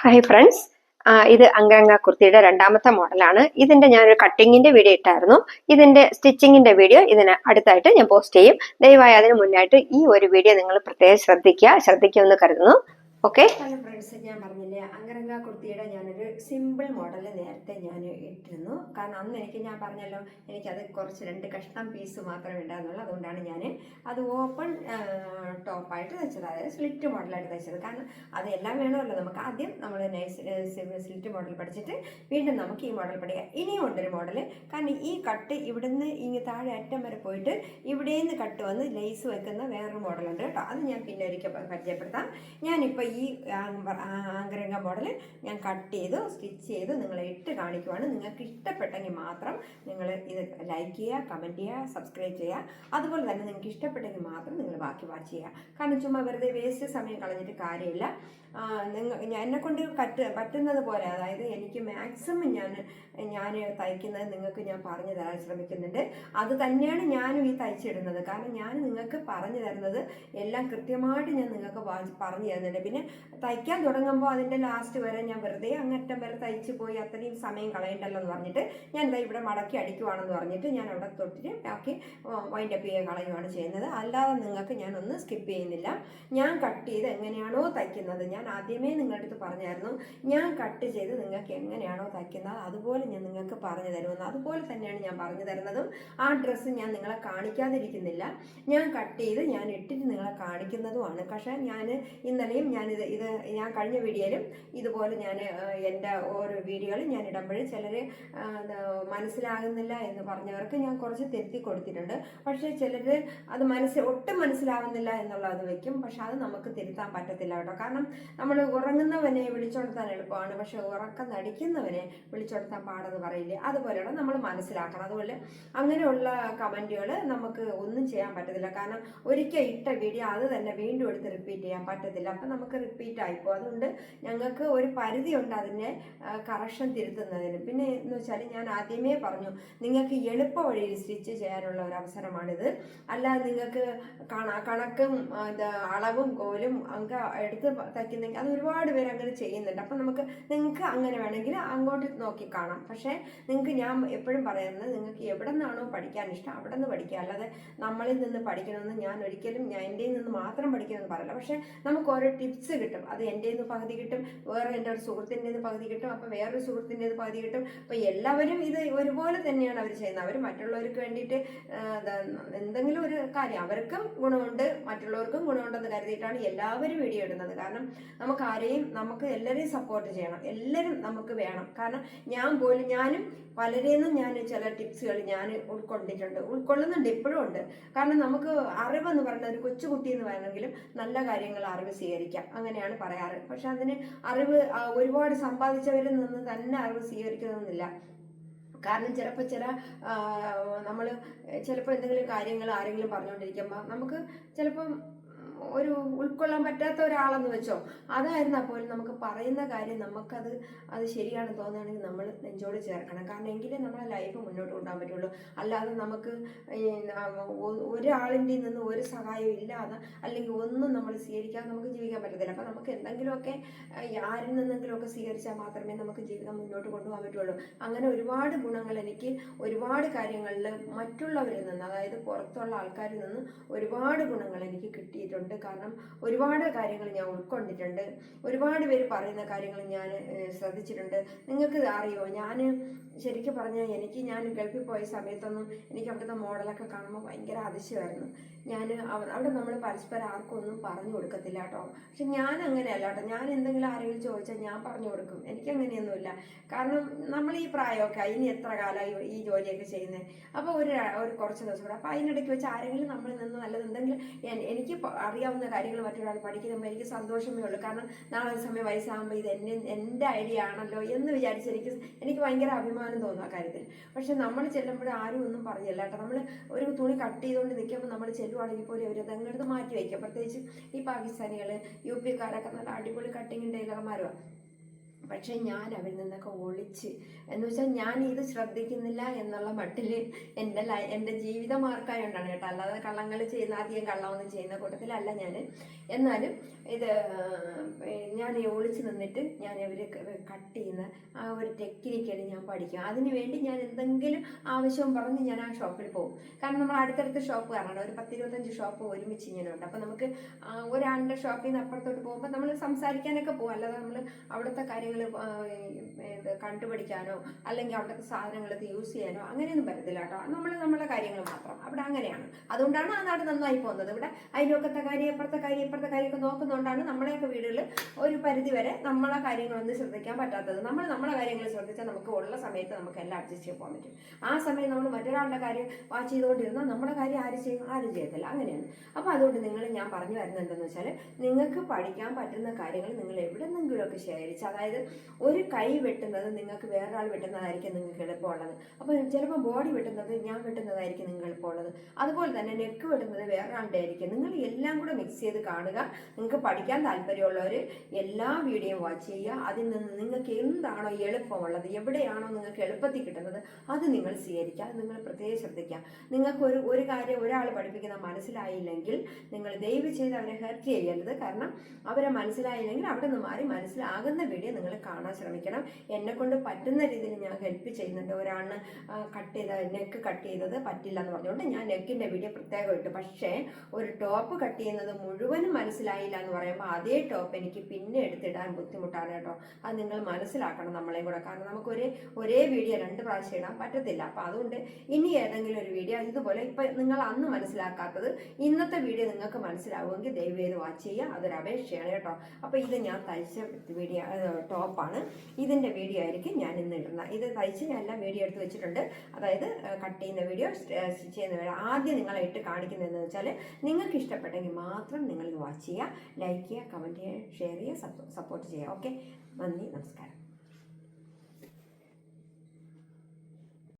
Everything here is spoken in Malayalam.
ഹായ് ഫ്രണ്ട്സ്, ഇത് അങ്കരംഗ കുർത്തിയുടെ രണ്ടാമത്തെ മോഡലാണ്. ഇതിന്റെ ഞാനൊരു കട്ടിങ്ങിന്റെ വീഡിയോ ഇട്ടായിരുന്നു. ഇതിന്റെ സ്റ്റിച്ചിങ്ങിന്റെ വീഡിയോ ഇതിന് അടുത്തായിട്ട് ഞാൻ പോസ്റ്റ് ചെയ്യും. ദയവായി അതിന് മുന്നായിട്ട് ഈ ഒരു വീഡിയോ നിങ്ങൾ പ്രത്യേകം ശ്രദ്ധിക്കുമെന്ന് കരുതുന്നു. ഓക്കെ. ഹലോ ഫ്രണ്ട്സ്, ഞാൻ പറഞ്ഞില്ലേ അങ്കരംഗ കുർത്തിയുടെ ഞാനൊരു സിമ്പിൾ മോഡൽ നേരത്തെ ഞാൻ ഇട്ടിരുന്നു. കാരണം അന്ന് ഞാൻ പറഞ്ഞല്ലോ, എനിക്കത് കുറച്ച് 2 കഷ്ണം പീസ് മാത്രമേ ഉണ്ടായിരുന്നുള്ളൂ. അതുകൊണ്ടാണ് ഞാൻ അത് ഓപ്പൺ ടോപ്പായിട്ട് തയ്ച്ചത്, അതായത് സ്ലിറ്റ് മോഡലായിട്ട് തയ്ച്ചത്. കാരണം അതെല്ലാം വേണമല്ലോ നമുക്ക്. ആദ്യം നമ്മൾ സ്ലിറ്റ് മോഡൽ പഠിച്ചിട്ട് വീണ്ടും നമുക്ക് ഈ മോഡൽ പഠിക്കാം. ഇനിയും ഉണ്ടൊരു മോഡൽ. കാരണം ഈ കട്ട് ഇവിടുന്ന് ഇങ്ങ് താഴെ അറ്റം വരെ പോയിട്ട് ഇവിടേന്ന് കട്ട് വന്ന് ലേസ് വെക്കുന്ന വേറൊരു മോഡലുണ്ട് കേട്ടോ. അത് ഞാൻ പിന്നെ ഒരിക്കൽ പരിചയപ്പെടുത്താം. ഞാനിപ്പോൾ ഈ അങ്കരംഗ മോഡൽ ഞാൻ കട്ട് ചെയ്തു സ്റ്റിച്ച് ചെയ്ത് നിങ്ങളെ ഇട്ട് കാണിക്കുവാണ്. നിങ്ങൾക്ക് ഇഷ്ടപ്പെട്ടെങ്കിൽ മാത്രം നിങ്ങൾ ഇത് ലൈക്ക് ചെയ്യുക, കമൻറ്റ് ചെയ്യുക, സബ്സ്ക്രൈബ് ചെയ്യുക. അതുപോലെ തന്നെ നിങ്ങൾക്ക് ഇഷ്ടപ്പെട്ടെങ്കിൽ മാത്രം നിങ്ങൾ ബാക്കി വാച്ച് ചെയ്യുക. കാരണം ചുമ്മാ വെറുതെ വേസ്റ്റ് സമയം കളഞ്ഞിട്ട് കാര്യമില്ല. എന്നെക്കൊണ്ട് പറ്റുന്നത് പോലെ, അതായത് എനിക്ക് മാക്സിമം ഞാൻ തയ്ക്കുന്നത് നിങ്ങൾക്ക് ഞാൻ പറഞ്ഞു തരാൻ ശ്രമിക്കുന്നുണ്ട്. അത് തന്നെയാണ് ഞാനും ഈ തയ്ച്ചിടുന്നത്. കാരണം ഞാൻ നിങ്ങൾക്ക് പറഞ്ഞു തരുന്നത് എല്ലാം കൃത്യമായിട്ട് ഞാൻ നിങ്ങൾക്ക് പറഞ്ഞു തരുന്നുണ്ട്. പിന്നെ തയ്ക്കാൻ തുടങ്ങുമ്പോൾ അതിൻ്റെ ലാസ്റ്റ് വരെ ഞാൻ വെറുതെ അങ്ങറ്റം വരെ തയ്ച്ച് പോയി അത്രയും സമയം കളയണ്ടല്ലോ എന്ന് പറഞ്ഞിട്ട് ഞാൻ ഇവിടെ മടക്കി അടിക്കുവാണെന്ന് പറഞ്ഞിട്ട് ഞാൻ അവിടെ തൊട്ടിട്ട് ബാക്കി വൈൻഡപ്പ് ചെയ്യുക കളയുകയാണ് ചെയ്യുന്നത്. അല്ലാതെ നിങ്ങൾക്ക് ഞാനൊന്ന് സ്കിപ്പ് ചെയ്യുന്നില്ല. ഞാൻ കട്ട് ചെയ്ത് എങ്ങനെയാണോ തയ്ക്കുന്നത്, ഞാൻ ആദ്യമേ നിങ്ങളുടെ അടുത്ത് പറഞ്ഞായിരുന്നു, ഞാൻ കട്ട് ചെയ്ത് നിങ്ങൾക്ക് എങ്ങനെയാണോ തയ്ക്കുന്നത് അതുപോലെ ഞാൻ നിങ്ങൾക്ക് പറഞ്ഞു തരുമെന്ന്. അതുപോലെ തന്നെയാണ് ഞാൻ പറഞ്ഞു തരുന്നതും. ആ ഡ്രസ്സ് ഞാൻ നിങ്ങളെ കാണിക്കാതിരിക്കുന്നില്ല. ഞാൻ കട്ട് ചെയ്ത് ഞാൻ ഇട്ടിട്ട് നിങ്ങളെ കാണിക്കുന്നതുമാണ്. പക്ഷേ ഞാൻ ഇന്നലെയും ഞാൻ കഴിഞ്ഞ വീഡിയോയിലും ഇതുപോലെ ഞാൻ എൻ്റെ ഓരോ വീഡിയോകളും ഞാൻ ഇടുമ്പോഴും ചിലർ മനസ്സിലാകുന്നില്ല എന്ന് പറഞ്ഞവർക്ക് ഞാൻ കുറച്ച് തിരുത്തി കൊടുത്തിട്ടുണ്ട്. പക്ഷേ ചിലർ അത് ഒട്ടും മനസ്സിലാവുന്നില്ല എന്നുള്ളത് വയ്ക്കും. പക്ഷെ അത് നമുക്ക് തിരുത്താൻ പറ്റത്തില്ല കേട്ടോ. കാരണം നമ്മൾ ഉറങ്ങുന്നവനെ വിളിച്ചുകൊടുത്താൻ എളുപ്പമാണ്, പക്ഷെ ഉറക്കം നടിക്കുന്നവനെ വിളിച്ചുകൊടുത്താൻ പാടെന്ന് പറയില്ലേ, അതുപോലെയാണ് നമ്മൾ മനസ്സിലാക്കണം. അതുപോലെ അങ്ങനെയുള്ള കമൻറ്റുകൾ നമുക്ക് ഒന്നും ചെയ്യാൻ പറ്റത്തില്ല. കാരണം ഒരിക്കൽ ഇട്ട വീഡിയോ അത് തന്നെ വീണ്ടും എടുത്ത് റിപ്പീറ്റ് ചെയ്യാൻ പറ്റത്തില്ല. അപ്പം നമുക്ക് റിപ്പീറ്റ് ആയിപ്പോൾ. അതുകൊണ്ട് ഞങ്ങൾക്ക് ഒരു പരിധിയുണ്ട് അതിനെ കറക്ഷൻ തിരുത്തുന്നതിന്. പിന്നെ എന്ന് വെച്ചാൽ ഞാൻ ആദ്യമേ പറഞ്ഞു, നിങ്ങൾക്ക് എളുപ്പ വഴിയിൽ സ്റ്റിച്ച് ചെയ്യാനുള്ള ഒരു അവസരമാണിത്. അല്ലാതെ നിങ്ങൾക്ക് കണക്കും അളവും കോലും അങ്ങ് എടുത്ത് തയ്ക്കുന്നെങ്കിൽ അത് ഒരുപാട് പേര് അങ്ങനെ ചെയ്യുന്നുണ്ട്. അപ്പം നിങ്ങൾക്ക് അങ്ങനെ വേണമെങ്കിൽ അങ്ങോട്ട് നോക്കി കാണാം. പക്ഷേ നിങ്ങൾക്ക് ഞാൻ എപ്പോഴും പറയുന്നത്, നിങ്ങൾക്ക് എവിടെ നിന്നാണോ പഠിക്കാൻ ഇഷ്ടം അവിടെ നിന്ന് പഠിക്കുക. അല്ലാതെ നമ്മളിൽ നിന്ന് പഠിക്കണമെന്ന് ഞാൻ ഒരിക്കലും എൻ്റെ നിന്ന് മാത്രം പഠിക്കണമെന്ന് പറയില്ല. പക്ഷേ നമുക്ക് ഓരോ ടിപ്സ് കിട്ടും. അത് എൻ്റെ നിന്ന് പകുതി കിട്ടും, വേറെ എൻ്റെ ഒരു സുഹൃത്തിൻ്റെ നിന്ന് പകുതി കിട്ടും, അപ്പോൾ വേറൊരു സുഹൃത്തിൻ്റെ നിന്ന് പകുതി കിട്ടും. അപ്പോൾ എല്ലാവരും ഇത് ഒരുപോലെ തന്നെയാണ് അവർ ചെയ്യുന്നത്. അവർ മറ്റുള്ളവർക്ക് വേണ്ടിയിട്ട് എന്തെങ്കിലും ഒരു കാര്യം അവർക്കും ഗുണമുണ്ട് മറ്റുള്ളവർക്കും ഗുണമുണ്ടെന്ന് കരുതിയിട്ടാണ് എല്ലാവരും വീഡിയോ ഇടുന്നത്. കാരണം നമുക്ക് എല്ലാവരെയും സപ്പോർട്ട് ചെയ്യണം, എല്ലാവരും നമുക്ക് വേണം. കാരണം ഞാനും പലരെയും ഞാൻ ചില ടിപ്സുകൾ ഞാൻ ഉൾക്കൊള്ളുന്നുണ്ട്, ഇപ്പോഴും ഉണ്ട്. കാരണം നമുക്ക് അറിവെന്ന് പറയുന്ന ഒരു കൊച്ചുകുട്ടി എന്ന് പറയണമെങ്കിലും നല്ല കാര്യങ്ങൾ അറിവ് സ്വീകരിക്കാം, അങ്ങനെയാണ് പറയാറ്. പക്ഷെ അതിന് അറിവ് ഒരുപാട് സമ്പാദിച്ചവരിൽ നിന്ന് തന്നെ അറിവ് സ്വീകരിക്കണമെന്നില്ല. കാരണം നമ്മൾ ചിലപ്പോൾ എന്തെങ്കിലും കാര്യങ്ങൾ ആരെങ്കിലും പറഞ്ഞുകൊണ്ടിരിക്കുമ്പോൾ നമുക്ക് ചിലപ്പം ഒരു ഉൾക്കൊള്ളാൻ പറ്റാത്ത ഒരാളെന്ന് വെച്ചോ, അതായിരുന്നാൽ പോലും നമുക്ക് പറയുന്ന കാര്യം അത് ശരിയാണെന്ന് തോന്നുകയാണെങ്കിൽ നമ്മൾ നെഞ്ചോട് ചേർക്കണം. കാരണം എങ്കിലേ നമ്മളെ ലൈഫ് മുന്നോട്ട് കൊണ്ടുപോകാൻ പറ്റുള്ളൂ. അല്ലാതെ നമുക്ക് ഒരാളിൻ്റെ നിന്ന് ഒരു സഹായവും ഇല്ലാതെ അല്ലെങ്കിൽ ഒന്നും നമ്മൾ സ്വീകരിക്കാതെ നമുക്ക് ജീവിക്കാൻ പറ്റത്തില്ല. അപ്പം നമുക്ക് എന്തെങ്കിലുമൊക്കെ ആരിൽ നിന്നെങ്കിലുമൊക്കെ സ്വീകരിച്ചാൽ മാത്രമേ നമുക്ക് ജീവിതം മുന്നോട്ട് കൊണ്ടുപോകാൻ പറ്റുള്ളൂ. അങ്ങനെ ഒരുപാട് ഗുണങ്ങൾ എനിക്ക് ഒരുപാട് കാര്യങ്ങളിൽ മറ്റുള്ളവരിൽ നിന്ന്, അതായത് പുറത്തുള്ള ആൾക്കാരിൽ നിന്ന് ഒരുപാട് ഗുണങ്ങൾ എനിക്ക് കിട്ടിയിട്ടുണ്ട്. കാരണം ഒരുപാട് കാര്യങ്ങൾ ഞാൻ ഉൾക്കൊണ്ടിട്ടുണ്ട്, ഒരുപാട് പേര് പറയുന്ന കാര്യങ്ങൾ ഞാൻ ശ്രദ്ധിച്ചിട്ടുണ്ട്. നിങ്ങൾക്ക് അറിയോ, ഞാൻ ശരിക്കും പറഞ്ഞാൽ ഞാൻ ഗൾഫിൽ പോയ സമയത്തൊന്നും എനിക്ക് അവിടുത്തെ മോഡലൊക്കെ കാണുമ്പോൾ ഭയങ്കര അതിശയമായിരുന്നു. അവിടെ നമ്മൾ പരസ്പരം ആർക്കും ഒന്നും പറഞ്ഞു കൊടുക്കത്തില്ല കേട്ടോ. പക്ഷെ ഞാൻ അങ്ങനെയല്ല കേട്ടോ. ഞാൻ എന്തെങ്കിലും ആരെങ്കിലും ചോദിച്ചാൽ ഞാൻ പറഞ്ഞു കൊടുക്കും. എനിക്കങ്ങനെയൊന്നുമില്ല. കാരണം നമ്മൾ ഈ പ്രായമൊക്കെ ഇനി എത്ര കാലമായി ഈ ജോലിയൊക്കെ ചെയ്യുന്നത്. അപ്പോൾ ഒരു കുറച്ച് ദിവസം കൂടെ, അപ്പോൾ അതിനിടയ്ക്ക് വെച്ച് ആരെങ്കിലും നമ്മളിൽ നിന്ന് നല്ലത് എന്തെങ്കിലും എനിക്ക് അറിയാവുന്ന കാര്യങ്ങൾ മറ്റൊരാൾ പഠിക്കുമ്പോൾ എനിക്ക് സന്തോഷമേ ഉള്ളൂ. കാരണം നാളെ സമയം വയസ്സാകുമ്പോൾ ഇത് എൻ്റെ ഐഡിയ ആണല്ലോ എന്ന് വിചാരിച്ച് എനിക്ക് ഭയങ്കര അഭിമാനം തോന്നും ആ കാര്യത്തിൽ. പക്ഷെ നമ്മൾ ചെല്ലുമ്പോൾ ആരും ഒന്നും പറഞ്ഞില്ല കേട്ടോ. നമ്മൾ ഒരു തുണി കട്ട് ചെയ്തുകൊണ്ട് നിൽക്കുമ്പോൾ നമ്മൾ ചെല്ലുവാണെങ്കിൽ പോലും അവർ അതങ്ങടുത്ത് മാറ്റി വയ്ക്കുക. പ്രത്യേകിച്ച് ഈ പാകിസ്ഥാനികൾ, UP-കാരൊക്കെ നല്ല അടിപൊളി കട്ടിങ് ടൈലർമാരുമാണ്. പക്ഷേ ഞാൻ അവരിൽ നിന്നൊക്കെ ഒളിച്ച്, എന്ന് വെച്ചാൽ ഞാൻ ഇത് ശ്രദ്ധിക്കുന്നില്ല എന്നുള്ള മട്ടിൽ എൻ്റെ ജീവിത മാർക്കായോണ്ടാണ് കേട്ടോ, അല്ലാതെ കള്ളങ്ങൾ ചെയ്യുന്ന, അധികം കള്ളമൊന്നും ചെയ്യുന്ന കൂട്ടത്തിലല്ല ഞാൻ. എന്നാലും ഇത് ഞാൻ ഒളിച്ച് നിന്നിട്ട് ഞാൻ ഇവർ കട്ട് ചെയ്യുന്ന ആ ഒരു ടെക്നിക്കൽ ഞാൻ പഠിക്കും. അതിന് വേണ്ടി ഞാൻ എന്തെങ്കിലും ആവശ്യവും പറഞ്ഞ് ഞാൻ ആ ഷോപ്പിൽ പോകും. കാരണം നമ്മൾ അടുത്തടുത്ത് ഷോപ്പ് കാണണം, ഒരു 10-25 ഷോപ്പ് ഒരുമിച്ച് ഇങ്ങനെ ഉണ്ട്. അപ്പോൾ നമുക്ക് ഒരാളുടെ ഷോപ്പിൽ നിന്ന് അപ്പുറത്തോട്ട് പോകുമ്പോൾ നമ്മൾ സംസാരിക്കാനൊക്കെ പോകും, അല്ലാതെ നമ്മൾ അവിടുത്തെ കാര്യങ്ങൾ കണ്ടുപിടിക്കാനോ അല്ലെങ്കിൽ അവിടുത്തെ സാധനങ്ങൾ യൂസ് ചെയ്യാനോ അങ്ങനെയൊന്നും പറ്റത്തില്ല കേട്ടോ. നമ്മളെ കാര്യങ്ങൾ മാത്രം അവിടെ അങ്ങനെയാണ്. അതുകൊണ്ടാണ് ആ നാട് നന്നായി പോകുന്നത്. ഇവിടെ അയൽവക്കത്തെ കാര്യം, ഇപ്പുറത്തെ കാര്യമൊക്കെ നോക്കുന്നതുകൊണ്ടാണ് നമ്മളെയൊക്കെ വീടുകളിൽ ഒരു പരിധി വരെ നമ്മളെ കാര്യങ്ങളൊന്നും ശ്രദ്ധിക്കാൻ പറ്റാത്തത്. നമ്മളെ കാര്യങ്ങൾ ശ്രദ്ധിച്ചാൽ നമുക്ക് ഉള്ള സമയത്ത് നമുക്ക് എല്ലാം അഡ്ജസ്റ്റ് ചെയ്ത് പോകാൻ പറ്റും. ആ സമയം നമ്മൾ മറ്റൊരാളുടെ കാര്യം വാച്ച് ചെയ്തുകൊണ്ടിരുന്നാൽ നമ്മുടെ കാര്യം ആരും ചെയ്യത്തില്ല, അങ്ങനെയാണ്. അപ്പോൾ അതുകൊണ്ട് ഞാൻ പറഞ്ഞു വരുന്നത് എന്താണെന്ന് വെച്ചാൽ, നിങ്ങൾക്ക് പഠിക്കാൻ പറ്റുന്ന കാര്യങ്ങൾ നിങ്ങൾ എവിടെന്നെങ്കിലുമൊക്കെ ശേഖരിച്ച്, അതായത് ഒരു കൈ വെട്ടുന്നത് നിങ്ങൾക്ക് വേറൊരാൾ വെട്ടുന്നതായിരിക്കും നിങ്ങൾക്ക് എളുപ്പമുള്ളത്. അപ്പോൾ ചിലപ്പോൾ ബോഡി വെട്ടുന്നത് ഞാൻ വെട്ടുന്നതായിരിക്കും നിങ്ങൾക്ക് എളുപ്പമുള്ളത്. അതുപോലെ തന്നെ നെക്ക് വെട്ടുന്നത് വേറൊരാളുടെ ആയിരിക്കും. നിങ്ങൾ എല്ലാം കൂടെ മിക്സ് ചെയ്ത് കാണുക. നിങ്ങൾക്ക് പഠിക്കാൻ താല്പര്യമുള്ളവർ എല്ലാ വീഡിയോയും വാച്ച് ചെയ്യുക. അതിൽ നിന്ന് നിങ്ങൾക്ക് എന്താണോ എളുപ്പമുള്ളത്, എവിടെയാണോ നിങ്ങൾക്ക് എളുപ്പത്തിൽ കിട്ടുന്നത്, അത് നിങ്ങൾ സ്വീകരിക്കുക. അത് നിങ്ങൾ പ്രത്യേകം ശ്രദ്ധിക്കുക. നിങ്ങൾക്ക് ഒരു കാര്യം ഒരാൾ പഠിപ്പിക്കുന്ന മനസ്സിലായില്ലെങ്കിൽ നിങ്ങൾ ദയവ് ചെയ്ത് അവരെ ഹെർട്ട് ചെയ്യരുത്. കാരണം അവരെ മനസ്സിലായില്ലെങ്കിൽ അവിടെ നിന്ന് മാറി മനസ്സിലാകുന്ന വീഡിയോ നിങ്ങൾ കാണാൻ ശ്രമിക്കണം. എന്നെക്കൊണ്ട് പറ്റുന്ന രീതിയിൽ ഞാൻ ഹെൽപ്പ് ചെയ്യുന്നുണ്ട്. ഒരാളിന് നെക്ക് കട്ട് ചെയ്തത് പറ്റില്ല എന്ന് പറഞ്ഞുകൊണ്ട് ഞാൻ നെക്കിൻ്റെ വീഡിയോ പ്രത്യേകം ഇട്ടു. പക്ഷേ ഒരു ടോപ്പ് കട്ട് ചെയ്യുന്നത് മുഴുവനും മനസ്സിലായില്ല എന്ന് പറയുമ്പോൾ അതേ ടോപ്പ് എനിക്ക് പിന്നെ എടുത്തിടാൻ ബുദ്ധിമുട്ടാണ് കേട്ടോ. അത് നിങ്ങൾ മനസ്സിലാക്കണം നമ്മളെയും കൂടെ. കാരണം നമുക്ക് ഒരേ വീഡിയോ 2 പ്രാവശ്യം ഇടാൻ പറ്റത്തില്ല. അപ്പോൾ അതുകൊണ്ട് ഇനി ഏതെങ്കിലും ഒരു വീഡിയോ ഇതുപോലെ ഇപ്പം നിങ്ങൾ അന്ന് മനസ്സിലാക്കാത്തത് ഇന്നത്തെ വീഡിയോ നിങ്ങൾക്ക് മനസ്സിലാവുമെങ്കിൽ ദയവ് ചെയ്ത് വാച്ച് ചെയ്യുക. അതൊരു അപേക്ഷയാണ് കേട്ടോ. അപ്പോൾ ഇത് ഞാൻ തയ്ച്ച വീഡിയോ ടോപ്പാണ്. ഇതിൻ്റെ വീഡിയോ ആയിരിക്കും ഞാൻ ഇന്ന് ഇടുന്നത്. ഇത് തയ്ച്ച് ഞാൻ എല്ലാം വീഡിയോ എടുത്ത് വെച്ചിട്ടുണ്ട്. അതായത് കട്ട് ചെയ്യുന്ന വീഡിയോ, സ്റ്റിച്ച് ചെയ്യുന്ന വീഡിയോ. ആദ്യം നിങ്ങളെ ഇട്ട് കാണിക്കുന്നതെന്ന് വെച്ചാൽ, നിങ്ങൾക്ക് ഇഷ്ടപ്പെട്ടെങ്കിൽ മാത്രം നിങ്ങളിത് വാച്ച് ചെയ്യുക, ലൈക്ക് ചെയ്യുക, കമൻറ്റ് ചെയ്യുക, ഷെയർ ചെയ്യുക, സപ്പോർട്ട് ചെയ്യുക. ഓക്കെ, നന്ദി, നമസ്കാരം.